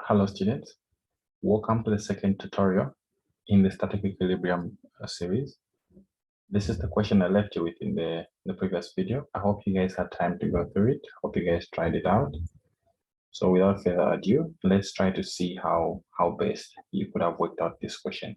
Hello students, welcome to the second tutorial in the static equilibrium series. This is the question I left you with in the previous video. I hope you guys had time to go through it. Hope you guys tried it out. So without further ado, let's try to see how best you could have worked out this question.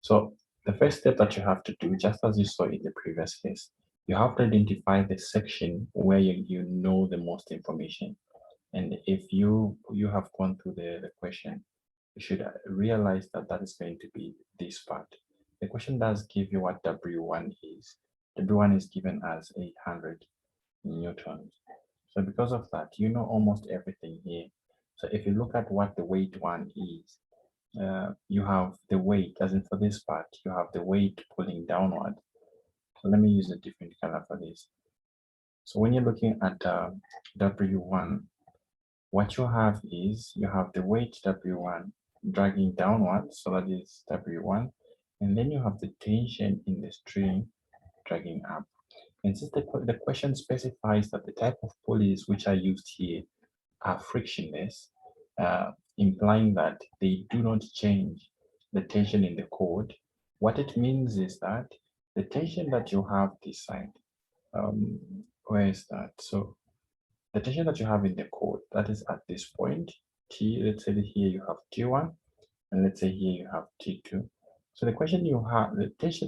So the first step that you have to do, just as you saw in the previous case, you have to identify the section where you know the most information. And if you have gone through the question, you should realize that that is going to be this part. The question does give you what W1 is. W1 is given as 800 newtons. So because of that, you know almost everything here. So if you look at what the weight one is, you have the weight, as in for this part, you have the weight pulling downward. So let me use a different color for this. So when you're looking at W1, what you have is you have the weight W1 dragging downward, so that is W1, and then you have the tension in the string dragging up. And since the question specifies that the type of pulleys which are used here are frictionless, implying that they do not change the tension in the cord, what it means is that the tension that you have this side, where is that? So the tension that you have in the cord, that is at this point, T, let's say that here you have T1, and let's say here you have T2. So the tension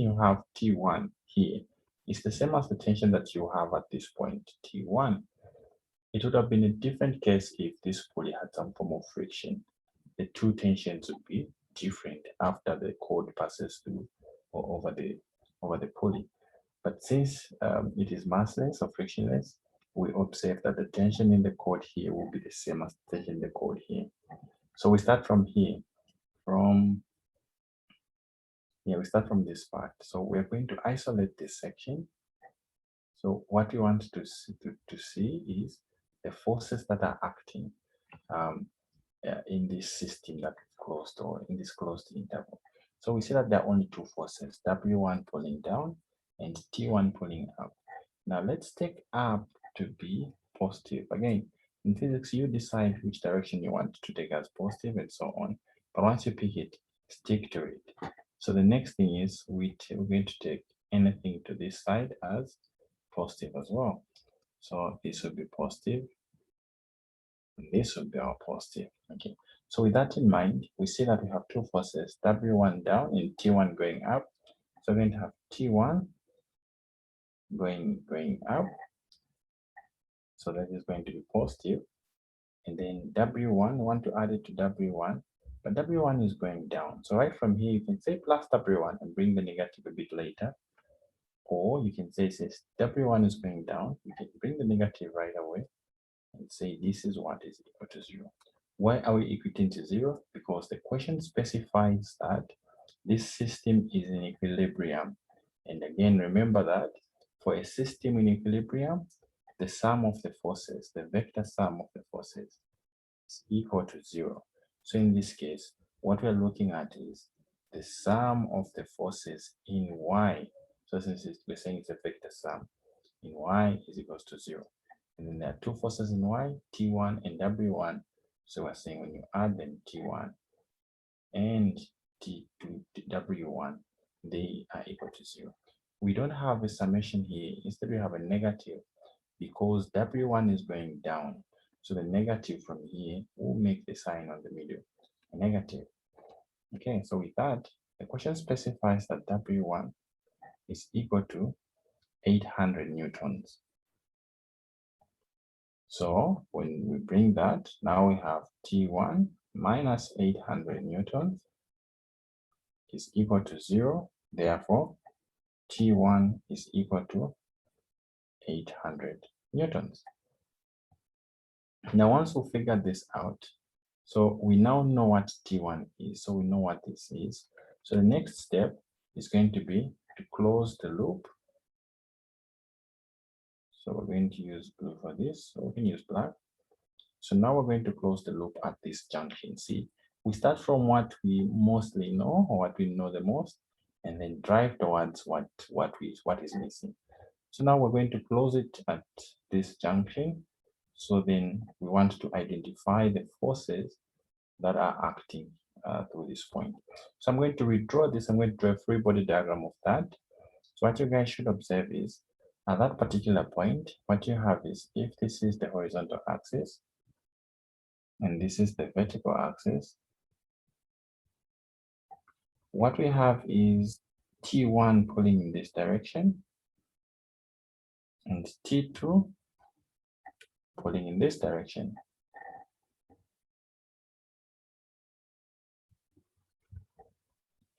you have T1 here is the same as the tension that you have at this point, T1. It would have been a different case if this pulley had some form of friction. The two tensions would be different after the cord passes through or over the pulley. But since it is massless or frictionless, we observe that the tension in the cord here will be the same as the tension in the cord here. So we start from here, we start from this part. So we're going to isolate this section. So what we want to see is the forces that are acting in this system that we've closed, or in this closed interval. So we see that there are only two forces, W1 pulling down and T1 pulling up. Now let's take up to be positive. Again, in physics, you decide which direction you want to take as positive and so on. But once you pick it, stick to it. So the next thing is we're going to take anything to this side as positive as well. So this will be positive, and this will be our positive. Okay. So with that in mind, we see that we have two forces, W1 down and T1 going up. So we're going to have T1 going up. So that is going to be positive. And then W1, want to add it to W1, but W1 is going down. So right from here, you can say plus W1 and bring the negative a bit later. Or you can say since W1 is going down, you can bring the negative right away and say this is what is equal to 0. Why are we equating to 0? Because the question specifies that this system is in equilibrium. And again, remember that for a system in equilibrium, the sum of the forces, the vector sum of the forces, is equal to 0. So in this case, what we're looking at is the sum of the forces in y. So since we're saying it's a vector sum, in y is equals to 0. And then there are two forces in y, T1 and W1. So we're saying when you add them, T1 and T2, W1, they are equal to 0. We don't have a summation here. Instead, we have a negative because W1 is going down. So the negative from here will make the sign on the middle a negative. Okay, so with that, the question specifies that W1 is equal to 800 newtons. So when we bring that, now we have T1 minus 800 newtons is equal to 0. Therefore, T1 is equal to 800 newtons. Now, once we figure this out, so we now know what T1 is. So we know what this is. So the next step is going to be to close the loop. So we're going to use blue for this. So we can use black. So now we're going to close the loop at this junction. See, we start from what we mostly know, or what we know the most, and then drive towards what is missing. So now we're going to close it at this junction. So then we want to identify the forces that are acting through this point. So I'm going to redraw this. I'm going to draw a free body diagram of that. So what you guys should observe is at that particular point, what you have is if this is the horizontal axis and this is the vertical axis, what we have is T1 pulling in this direction and T2 pulling in this direction.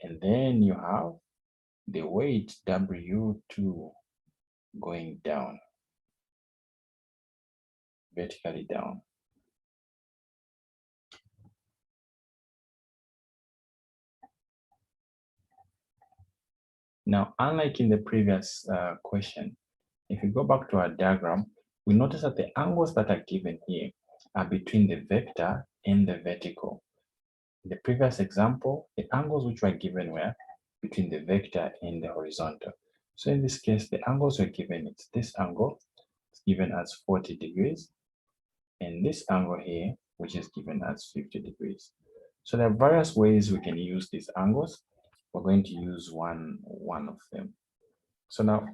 And then you have the weight W2 going down, vertically down. Now, unlike in the previous question, if you go back to our diagram, we notice that the angles that are given here are between the vector and the vertical. In the previous example, the angles which were given were between the vector and the horizontal. So in this case, the angles were given, it's this angle, it's given as 40 degrees, and this angle here, which is given as 50 degrees. So there are various ways we can use these angles. We're going to use one of them. So now,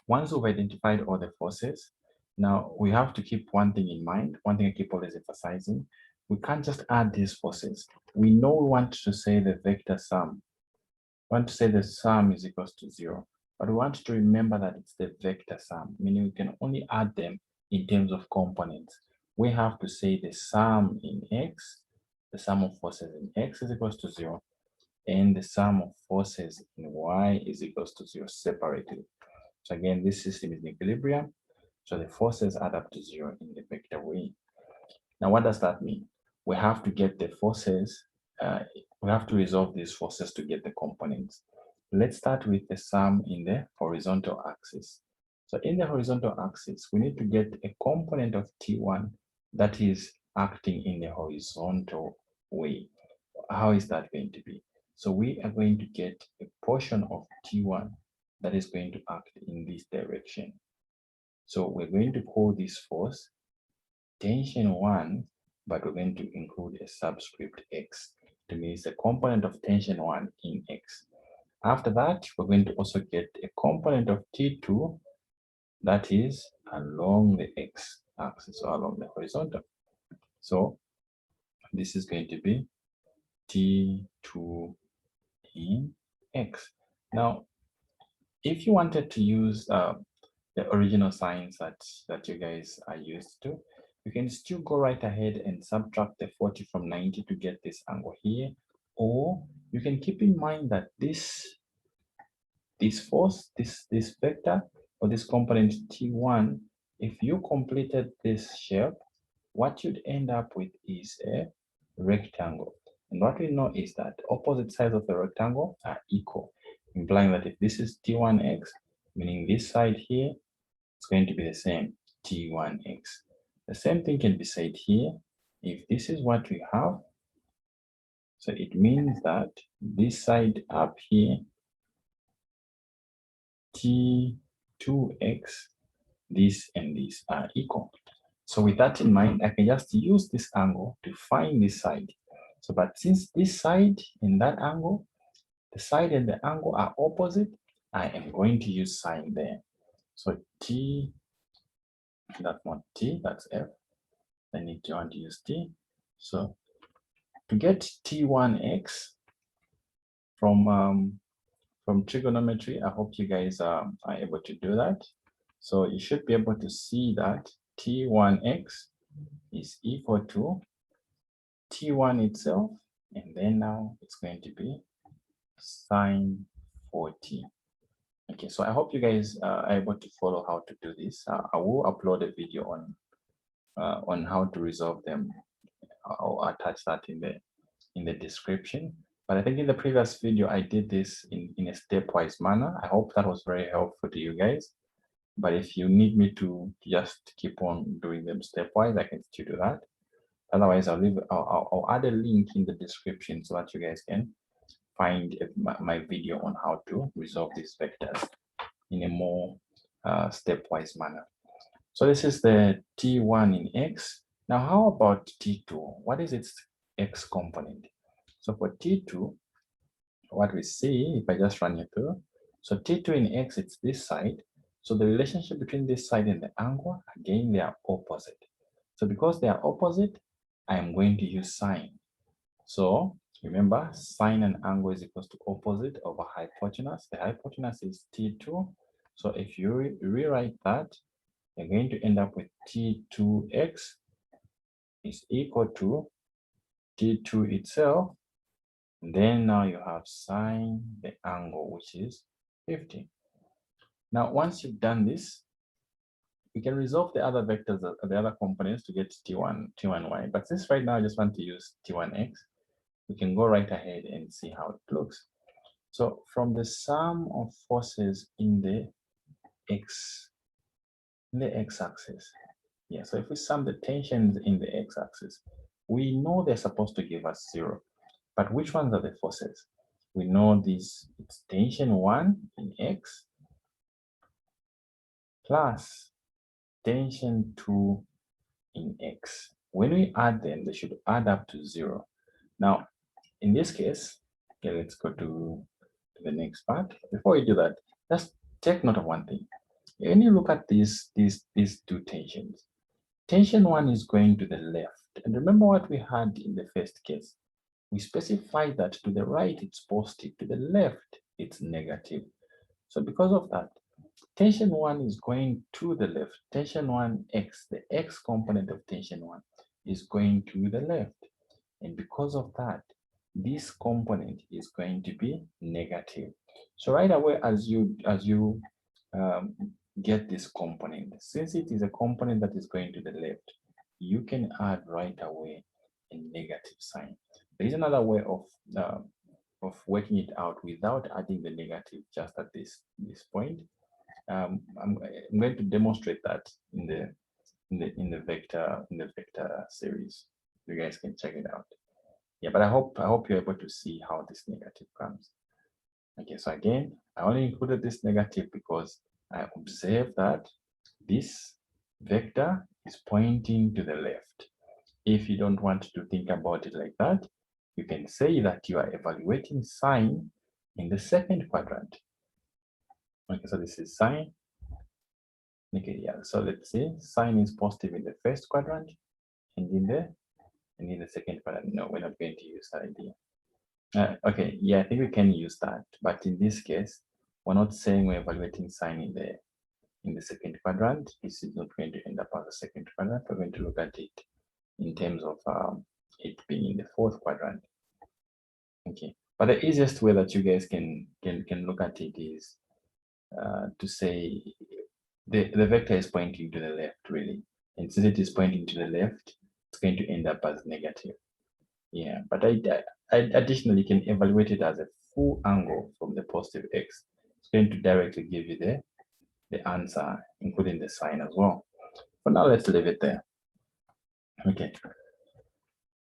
once we've identified all the forces, now we have to keep one thing in mind, one thing I keep always emphasizing. We can't just add these forces. We know we want to say the vector sum. We want to say the sum is equals to 0, but we want to remember that it's the vector sum, meaning we can only add them in terms of components. We have to say the sum in x, the sum of forces in x is equals to 0, and the sum of forces in y is equals to 0 separately. So again, this system is in equilibrium, so the forces add up to 0 in the vector way. Now, what does that mean? We have to get the forces, we have to resolve these forces to get the components. Let's start with the sum in the horizontal axis. So in the horizontal axis, we need to get a component of T1 that is acting in the horizontal way. How is that going to be? So we are going to get a portion of T1 that is going to act in this direction. So we're going to call this force tension 1, but we're going to include a subscript x to mean it's a component of tension 1 in x. After that, we're going to also get a component of T2 that is along the x axis, or along the horizontal. So this is going to be T2 in x. Now, if you wanted to use the original signs that you guys are used to, you can still go right ahead and subtract the 40 from 90 to get this angle here. Or you can keep in mind that this force, this vector, or this component T1, if you completed this shape, what you'd end up with is a rectangle. And what we know is that opposite sides of the rectangle are equal, implying that if this is T1x, meaning this side here, it's going to be the same, T1x. The same thing can be said here. If this is what we have, so it means that this side up here, T2x, this and this are equal. So with that in mind, I can just use this angle to find this side. So, but since this side and that angle, the side and the angle are opposite, I am going to use sine there. So T, that's not T, that's F. I need to want to use T. So to get T1x from trigonometry, I hope you guys are able to do that. So you should be able to see that T1x is equal to T1 itself, and then now it's going to be sine 40. Okay, so I hope you guys are able to follow how to do this. I will upload a video on how to resolve them. I'll attach that in the description. But I think in the previous video, I did this in a stepwise manner. I hope that was very helpful to you guys. But if you need me to just keep on doing them stepwise, I can still do that. Otherwise, I'll add a link in the description so that you guys can find my video on how to resolve these vectors in a more stepwise manner. So this is the T1 in X. Now, how about T2? What is its x component. So for T2, what we see, if I just run it through, so T2 in x, it's this side. So the relationship between this side and the angle, again, they are opposite. So because they are opposite, I'm going to use sine. So remember, sine and angle is equals to opposite over hypotenuse. The hypotenuse is T2. So if you rewrite that, you're going to end up with T2x is equal to T2 itself. And then now you have sine the angle, which is 50. Now, once you've done this, you can resolve the other vectors, the other components to get T1y. But since right now I just want to use T1x, we can go right ahead and see how it looks. So from the sum of forces in the x-axis, yeah, so if we sum the tensions in the x-axis, we know they're supposed to give us 0. But which ones are the forces? We know this, it's tension 1 in x plus tension 2 in x. When we add them, they should add up to 0. Now, in this case, okay, let's go to the next part. Before we do that, just take note of one thing. When you look at these two tensions, tension 1 is going to the left. And remember what we had in the first case. We specified that to the right it's positive, to the left it's negative. So because of that, tension 1 is going to the left. Tension 1x, the x component of tension 1 is going to the left. And because of that, this component is going to be negative. So right away, as you get this component, since it is a component that is going to the left, you can add right away a negative sign. There is another way of working it out without adding the negative just at this point. I'm going to demonstrate that in the vector series. You guys can check it out. Yeah, but I hope you're able to see how this negative comes. Okay, so again, I only included this negative because I observed that this vector is pointing to the left. If you don't want to think about it like that, you can say that you are evaluating sine in the second quadrant. Okay, so this is sine. Okay, yeah, so let's see, sine is positive in the first quadrant and in the second quadrant. No, we're not going to use that idea. Okay, yeah, I think we can use that, but in this case, we're not saying we're evaluating sine in the second quadrant. This is not going to end up as a second quadrant. We're going to look at it in terms of it being in the fourth quadrant. Okay, but the easiest way that you guys can look at it is to say the vector is pointing to the left, really, and since it is pointing to the left, it's going to end up as negative. Yeah, but I additionally can evaluate it as a full angle from the positive x. It's going to directly give you the answer, including the sign as well. For now, let's leave it there. Okay.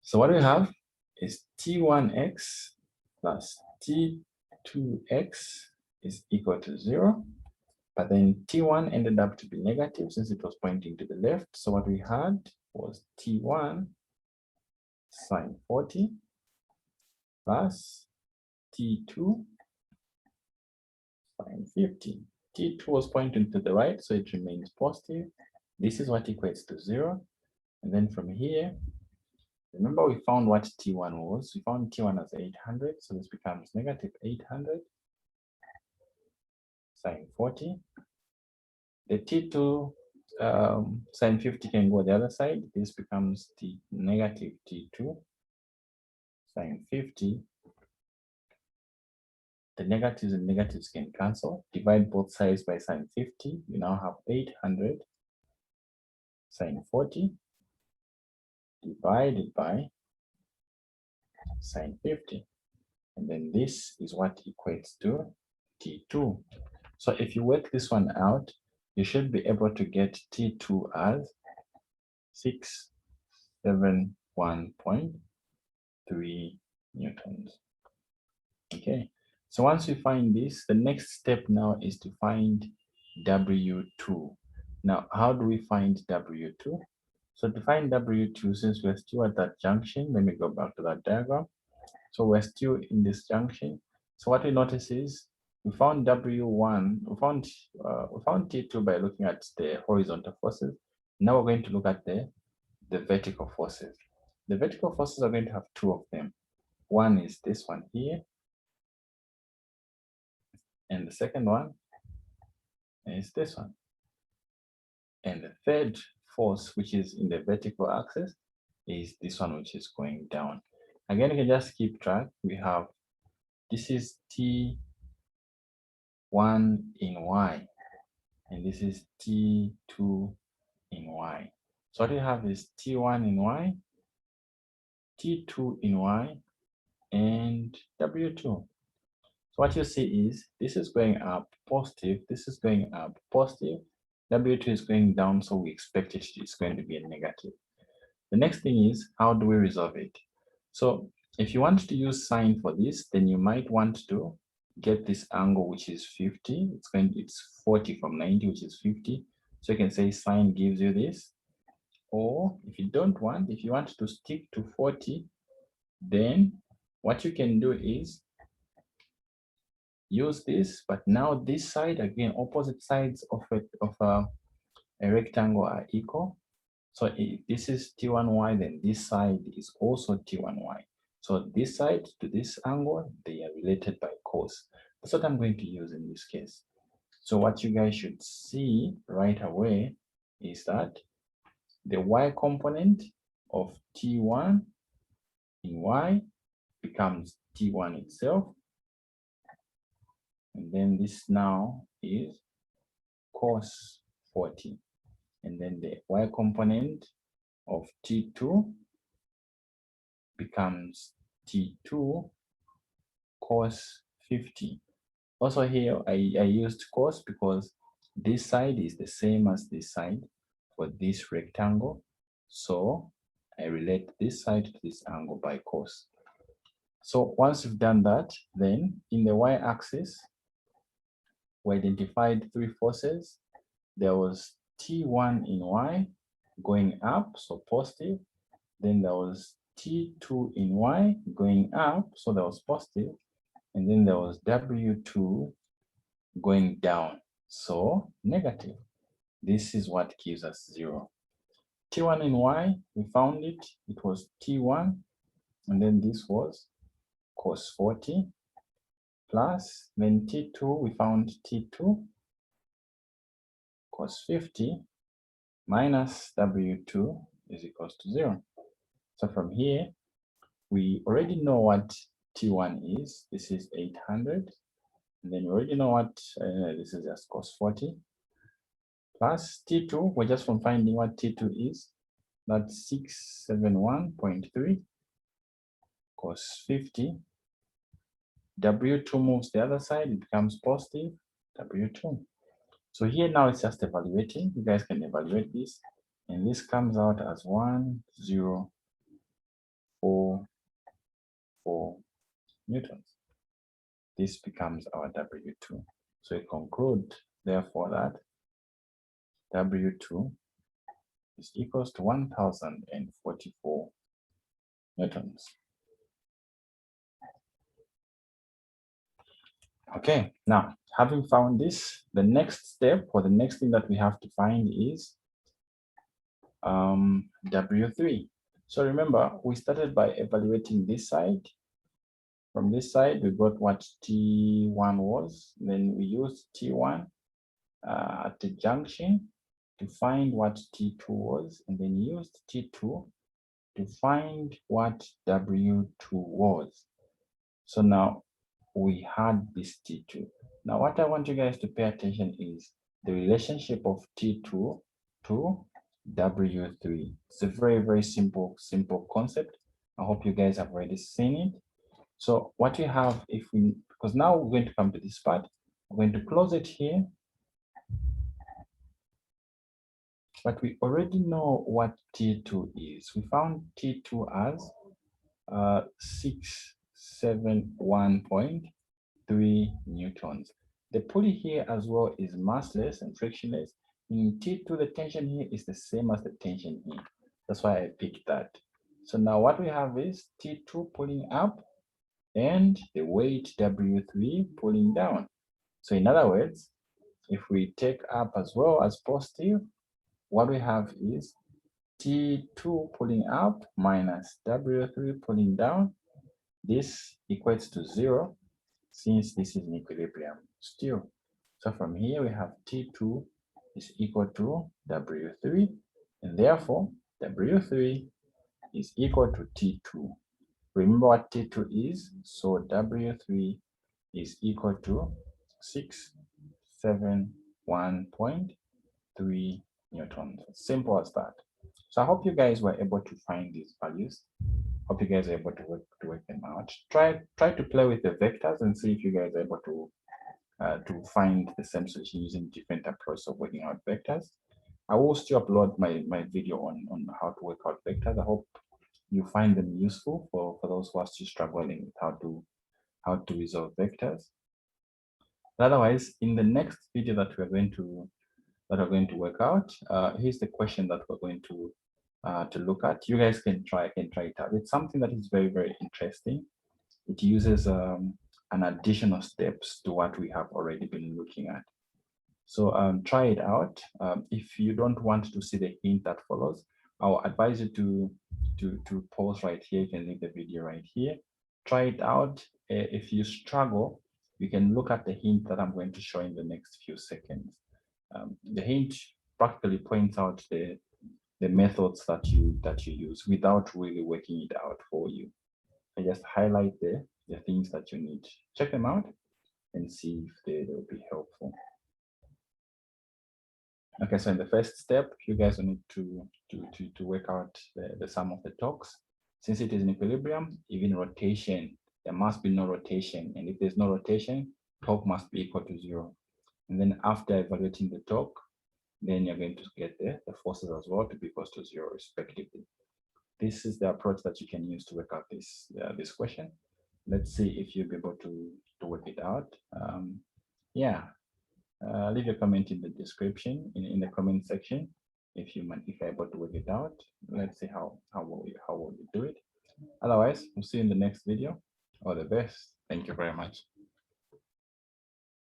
So what we have is T1x plus T2x is equal to 0. But then T1 ended up to be negative since it was pointing to the left. So what we had was T1 sine 40 plus T2 sine 50. T2 was pointing to the right, so it remains positive. This is what equates to 0. And then from here, remember we found what T1 was. We found T1 as 800, so this becomes negative 800 sine 40. The T2 sine 50 can go the other side. This becomes negative T2 sine 50. The negatives and negatives can cancel. Divide both sides by sine 50. You now have 800 sine 40 divided by sine 50. And then this is what equates to T2. So if you work this one out, you should be able to get T2 as 671.3 newtons. Okay, so once we find this, the next step now is to find W2. Now, how do we find W2? So to find W2, since we're still at that junction, let me go back to that diagram. So we're still in this junction. So what we notice is we found W1, we found T2 by looking at the horizontal forces. Now we're going to look at the vertical forces. The vertical forces are going to have two of them. One is this one here, and the second one is this one. And the third force, which is in the vertical axis, is this one, which is going down. Again, you can just keep track. We have, this is T1 in Y, and this is T2 in Y. So what we have is T1 in Y, T2 in Y, and W2. So what you see is this is going up positive, this is going up positive, W2 is going down, so we expect it's going to be a negative. The next thing is, how do we resolve it? So if you want to use sine for this, then you might want to get this angle, which is 50. It's 40 from 90, which is 50. So you can say sine gives you this. Or if you want to stick to 40, then what you can do is use this, but now this side, again, opposite sides of a rectangle are equal. So if this is T1Y, then this side is also T1Y. So this side to this angle, they are related by cos. That's what I'm going to use in this case. So what you guys should see right away is that the Y component of T1 in Y becomes T1 itself. And then this now is cos 40. And then the Y component of T2 becomes T2 cos 50. Also here, I used cos because this side is the same as this side for this rectangle. So I relate this side to this angle by cos. So once you've done that, then in the y-axis, we identified three forces. There was T1 in Y going up, so positive. Then there was T2 in Y going up, so that was positive. And then there was W2 going down, so negative. This is what gives us 0. T1 in Y, we found it. It was T1, and then this was cos 40, plus, then T2, we found T2, cos 50, minus W2 is equals to 0. So from here, we already know what T1 is. This is 800. And then we already know what, this is just cos 40. Plus T2, we're just from finding what T2 is. That's 671.3 cos 50. W2 moves the other side, it becomes positive W2. So here now it's just evaluating. You guys can evaluate this. And this comes out as 1044 newtons. This becomes our W2. So we conclude, therefore, that W2 is equals to 1044 newtons. Okay, now having found this, the next step or the next thing that we have to find is W3. So remember, we started by evaluating this side. From this side, we got what T1 was. Then we used T1 at the junction to find what T2 was, and then used T2 to find what W2 was. So now we had this T2. Now what I want you guys to pay attention is the relationship of T2 to W3. It's a very, very simple concept. I hope you guys have already seen it. So what we have, because now we're going to come to this part, we're going to close it here. But we already know what T2 is. We found T2 as 671.3 newtons. The pulley here as well is massless and frictionless. In T2, the tension here is the same as the tension here. That's why I picked that. So now what we have is T2 pulling up and the weight W3 pulling down. So in other words, if we take up as well as positive, what we have is T2 pulling up minus W3 pulling down. This equates to 0 since this is in equilibrium still. So from here we have T2 is equal to W3, and therefore W3 is equal to T2. Remember what T2 is, so W3 is equal to 671.3 newtons. Simple as that. So I hope you guys were able to find these values. Hope you guys are able to work them out. Try to play with the vectors and see if you guys are able to find the same solution using different approaches of working out vectors. I will still upload my video on how to work out vectors. I hope you find them useful for those who are still struggling with how to resolve vectors. But otherwise, in the next video that we're going to work out, here's the question that we're going to look at. You guys can try it out. It's something that is very, very interesting. It uses an additional steps to what we have already been looking at. So try it out. If you don't want to see the hint that follows, I'll advise you to pause right here. You can leave the video right here. Try it out. If you struggle, you can look at the hint that I'm going to show in the next few seconds. The hint practically points out the methods that you use without really working it out for you. I just highlight the things that you need. Check them out and see if they will be helpful. Okay, so in the first step, you guys will need to work out the sum of the torques. Since it is in equilibrium, even rotation, there must be no rotation. And if there's no rotation, torque must be equal to 0. And then after evaluating the torque, then you're going to get the forces as well to be equal to 0 respectively. This is the approach that you can use to work out this question. Let's see if you'll be able to work it out. Yeah, leave a comment in the description, in the comment section, if you're able to work it out. Let's see how will you do it. Otherwise, we'll see you in the next video. All the best. Thank you very much.